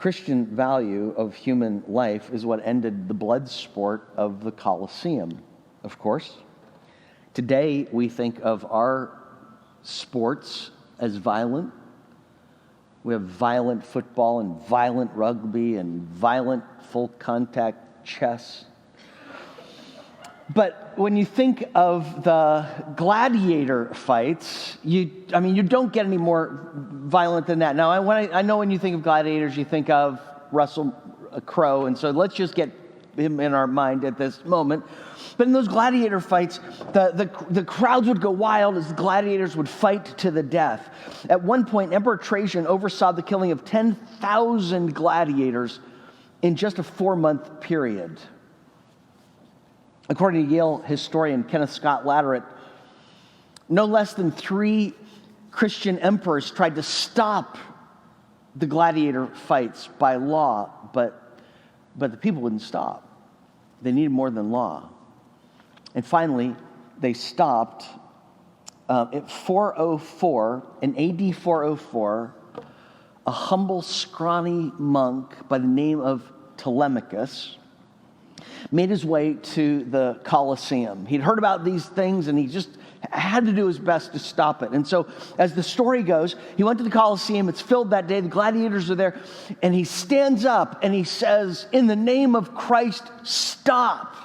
Christian value of human life is what ended the blood sport of the Colosseum, of course. Today, we think of our sports as violent. We have violent football and violent rugby and violent full contact chess. But when you think of the gladiator fights, you don't get any more violent than that. Now, I know when you think of gladiators, you think of Russell Crowe, and so let's just get him in our mind at this moment. But in those gladiator fights, the crowds would go wild as the gladiators would fight to the death. At one point, Emperor Trajan oversaw the killing of 10,000 gladiators in just a 4-month period. According to Yale historian Kenneth Scott Latterett, no less than 3 Christian emperors tried to stop the gladiator fights by law, but the people wouldn't stop. They needed more than law. And finally, they stopped at 404, in AD 404, a humble, scrawny monk by the name of Telemachus made his way to the Colosseum. He'd heard about these things, and he just had to do his best to stop it. And so, as the story goes, he went to the Colosseum. It's filled that day. The gladiators are there. And he stands up, and he says, "In the name of Christ, stop."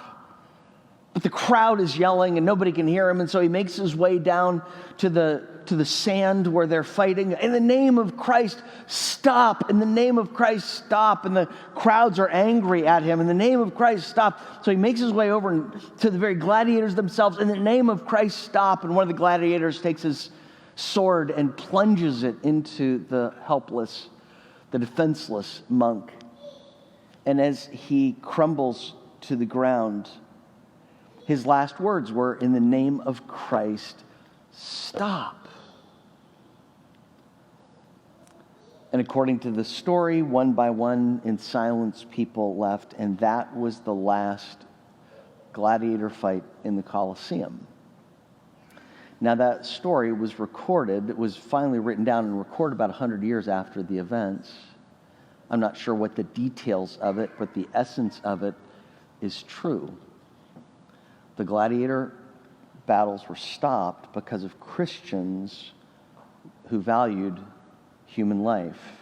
But the crowd is yelling, and nobody can hear him. And so he makes his way down to the sand where they're fighting. "In the name of Christ, stop. In the name of Christ, stop." And the crowds are angry at him. "In the name of Christ, stop." So he makes his way over to the very gladiators themselves. "In the name of Christ, stop." And one of the gladiators takes his sword and plunges it into the helpless, the defenseless monk. And as he crumbles to the ground, his last words were, "In the name of Christ, stop." And according to the story, one by one, in silence, people left. And that was the last gladiator fight in the Colosseum. Now, that story was recorded. It was finally written down and recorded about 100 years after the events. I'm not sure what the details of it, but the essence of it is true. The gladiator battles were stopped because of Christians who valued human life.